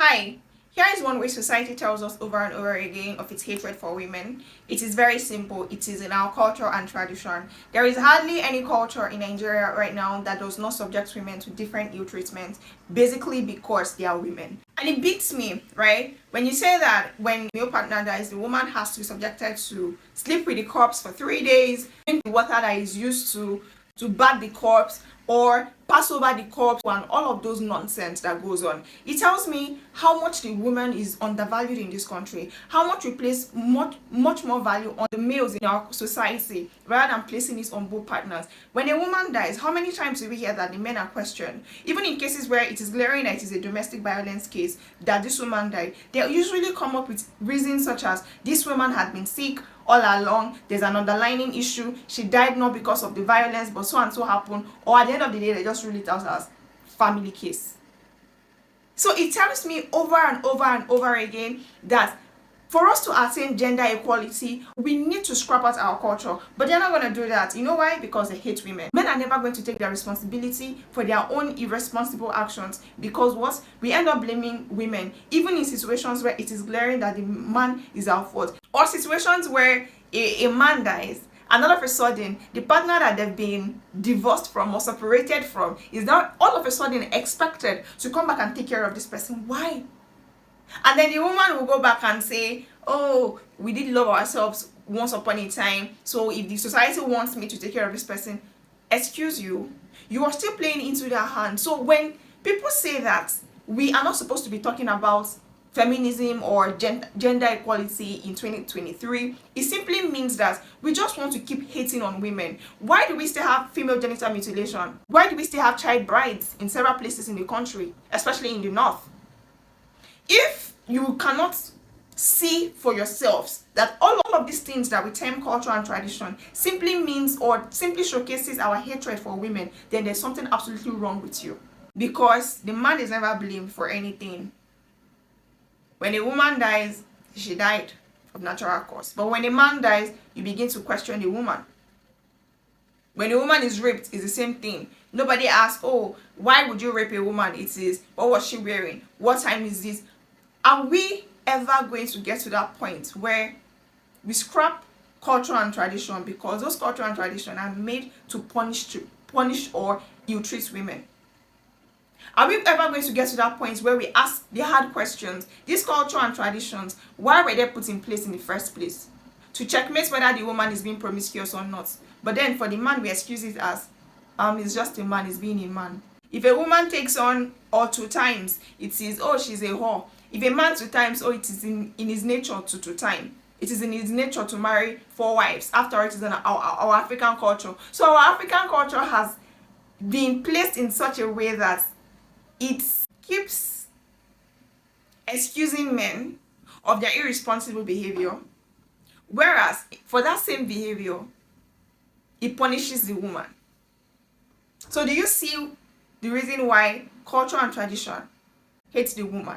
Hi, here is one way society tells us over and over again of its hatred for women. It is very simple. It is in our culture and tradition. There is hardly any culture in Nigeria right now that does not subject women to different ill treatment, basically because they are women. And it beats me, right? When you say that when your partner dies, the woman has to be subjected to sleep with the corpse for 3 days, drink the water that is used to bath the corpse, or pass over the corpse, and all of those nonsense that goes on. It tells me how much the woman is undervalued in this country, how much we place much more value on the males in our society rather than placing it on both partners. When a woman dies, how many times do we hear that the men are questioned? Even in cases where it is glaring that it is a domestic violence case that this woman died, they usually come up with reasons such as this woman had been sick all along, there's an underlying issue, she died not because of the violence but so and so happened, or at the end of the day they just rule it out as family case. So it tells me over and over and over again that for us to attain gender equality, we need to scrap out our culture. But they're not going to do that. You know why? Because they hate women. Men are never going to take their responsibility for their own irresponsible actions, because what? We end up blaming women, even in situations where it is glaring that the man is our fault. Or situations where a man dies and all of a sudden the partner that they've been divorced from or separated from is now all of a sudden expected to come back and take care of this person. Why? And then the woman will go back and say, oh, we did love ourselves once upon a time, so if the society wants me to take care of this person, excuse you, you are still playing into their hands. So when people say that we are not supposed to be talking about feminism or gender equality in 2023, it simply means that we just want to keep hating on women. Why do we still have female genital mutilation? Why do we still have child brides in several places in the country, especially in the north? If you cannot see for yourselves that all of these things that we term culture and tradition simply means or simply showcases our hatred for women, then there's something absolutely wrong with you. Because the man is never blamed for anything. When a woman dies, she died of natural cause. But when a man dies, you begin to question the woman. When a woman is raped, it's the same thing. Nobody asks, oh, why would you rape a woman? It is, what was she wearing? What time is this? Are we ever going to get to that point where we scrap culture and tradition because those culture and tradition are made to punish or ill-treat women? Are we ever going to get to that point where we ask the hard questions? These culture and traditions, why were they put in place in the first place? To checkmate whether the woman is being promiscuous or not. But then for the man, we excuse it as, it's just a man, it's being a man. If a woman takes on or 2 times, it is, oh, she's a whore. If a man 2 times, oh, it is in his nature to 2 times. It is in his nature to marry 4 wives. After all, it is in our African culture. So our African culture has been placed in such a way that it keeps excusing men of their irresponsible behavior, whereas for that same behavior, it punishes the woman. So do you see the reason why culture and tradition hates the woman?